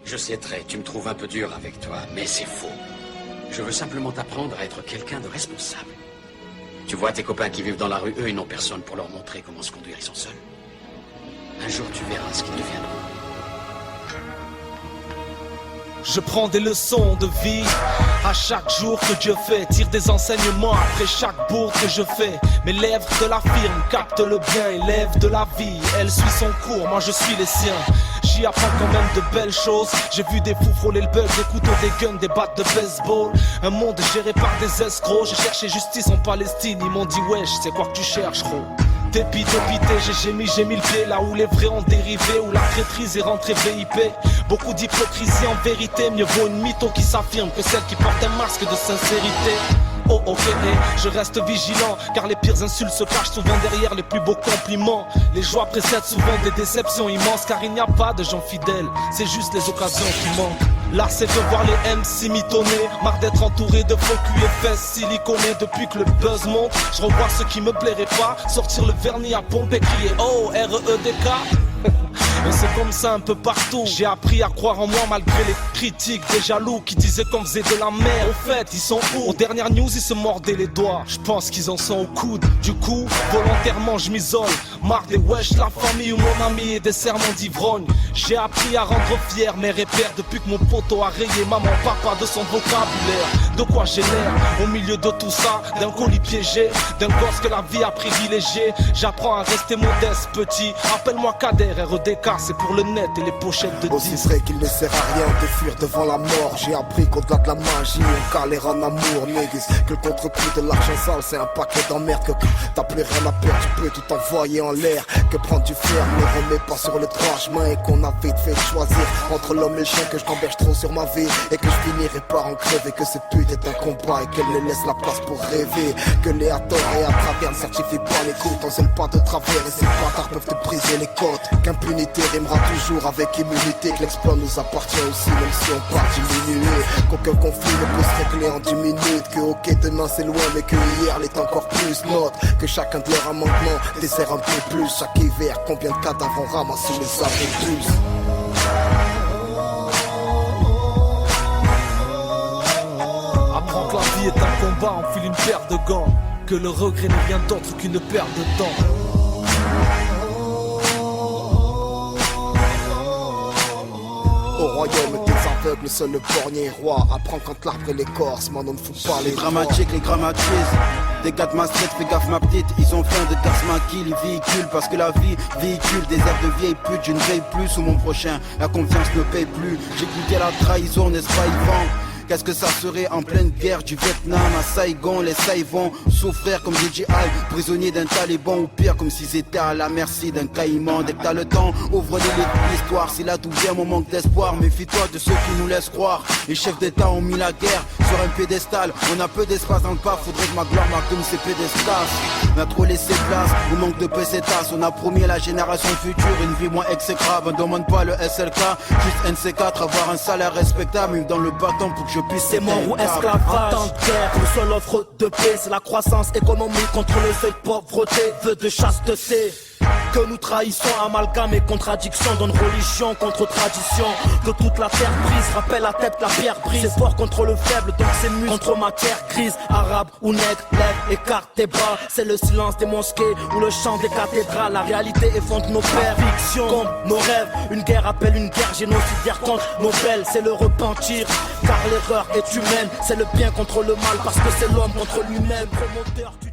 Je sais très, tu me trouves un peu dur avec toi, mais c'est faux. Je veux simplement t'apprendre à être quelqu'un de responsable. Tu vois tes copains qui vivent dans la rue, eux, ils n'ont personne pour leur montrer comment se conduire, ils sont seuls. Un jour, tu verras ce qu'ils deviendront. Je prends des leçons de vie à chaque jour que Dieu fait. Tire des enseignements après chaque bourde que je fais. Mes lèvres de la firme captent le bien, élève de la vie. Elle suit son cours, moi je suis les siens. J'y apprends quand même de belles choses. J'ai vu des fous frôler le bug, des couteaux, des guns, des battes de baseball. Un monde géré par des escrocs. J'ai cherché justice en Palestine, ils m'ont dit wesh, c'est quoi que tu cherches, gros? Dépité, j'ai mis le pied là où les vrais ont dérivé, où la traîtrise est rentrée VIP. Beaucoup d'hypocrisie en vérité, mieux vaut une mytho qui s'affirme que celle qui porte un masque de sincérité. Oh ok, je reste vigilant, car les pires insultes se cachent souvent derrière les plus beaux compliments. Les joies précèdent souvent des déceptions immenses, car il n'y a pas de gens fidèles, c'est juste les occasions qui manquent. Là c'est de voir les MC mitonner, marre d'être entouré de faux cul et fesses siliconés. Depuis que le buzz monte, je revois ce qui me plairait pas, sortir le vernis à pompe et crier oh R-E-E-D-K. Et c'est comme ça un peu partout. J'ai appris à croire en moi malgré les critiques des jaloux qui disaient qu'on faisait de la merde. Au fait, ils sont où? Aux dernières news, ils se mordaient les doigts. Je pense qu'ils en sont au coude. Du coup, volontairement, je m'isole. Marre des wesh, la famille ou mon ami et des serments d'ivrogne. J'ai appris à rendre fier mes repères depuis que mon poteau a rayé maman, papa de son vocabulaire. De quoi j'ai l'air au milieu de tout ça? D'un colis piégé, d'un gosse que la vie a privilégié. J'apprends à rester modeste, petit. Appelle-moi Kader, REDK, c'est pour le net et les pochettes de aussi 10. vrai qu'il ne sert à rien de fuir devant la mort. J'ai appris qu'au-delà de la magie, on calait en amour, niggas. Que le contre-coup de l'argent sale, c'est un paquet d'emmerde. Que t'as plus rien à perdre, tu peux tout envoyer en l'air. Que prendre du fer ne remet pas sur le droit chemin. Et qu'on a vite fait choisir entre l'homme et le chien. Que je t'emberge trop sur ma vie et que je finirai par en crever. Que cette pute est un combat et qu'elle me laisse la place pour rêver. Que les à tort et à travers ne certifient pas les coups. On le pas de travers et ces bâtards peuvent te briser les côtes. Qu'impunité rimera toujours avec immunité. Que l'exploit nous appartient aussi même si on part diminuer. Qu'aucun conflit ne peut se régler en 10 minutes. Que ok demain c'est loin mais que hier l'est encore plus. Note que chacun de leurs amendements dessert un peu plus. Chaque hiver combien de cadavres on ramasse sous les abris tous. Apprends que la vie est un combat, on file une paire de gants. Que le regret n'est rien d'autre qu'une perte de temps. Au royaume des aveugles, seul le borgné est roi. Apprends quand l'arbre est l'écorce, man on ne fout pas les dramatiques, les grammatrices. Des gars de ma street, fais gaffe ma petite. Ils ont faim de casse qui les véhiculent. Parce que la vie véhicule des airs de vieille pute. Je ne veille plus sous mon prochain, la confiance ne paye plus. J'ai goûté la trahison, n'est-ce pas Yvan? Qu'est-ce que ça serait en pleine guerre du Vietnam à Saigon? Les Saïvons souffrir comme des GI, prisonniers d'un taliban ou pire comme s'ils étaient à la merci d'un caïman. Dès que t'as le temps, ouvre les livres d'histoire. Si là tout vient mon manque d'espoir, méfie-toi de ceux qui nous laissent croire. Les chefs d'état ont mis la guerre sur un pédestal. On a peu d'espace dans le parc, faudrait que ma gloire marque comme ces pédestals. On a trop laissé place, au manque de pesetas. On a promis à la génération future une vie moins exécrable. On demande pas le SLK, juste NC4, avoir un salaire respectable. Même dans le bâton pour que je puisse. C'est mort ou esclavage. En tant que guerre, le seul offre de paix, c'est la croissance économique contre le seuil de pauvreté, vœu de chasteté. Que nous trahissons, amalgame et contradiction. Donne religion contre tradition. Que toute la terre brise, rappelle la tête, la pierre brise. C'est fort contre le faible, donc c'est muscle contre matière grise. Arabe ou nègre, lève, écarte tes bras. C'est le silence des mosquées ou le chant des cathédrales. La réalité effondre nos pères, fiction comme nos rêves. Une guerre appelle une guerre génocidaire contre nos belles. C'est le repentir, car l'erreur est humaine. C'est le bien contre le mal, parce que c'est l'homme contre lui-même. Promoteur du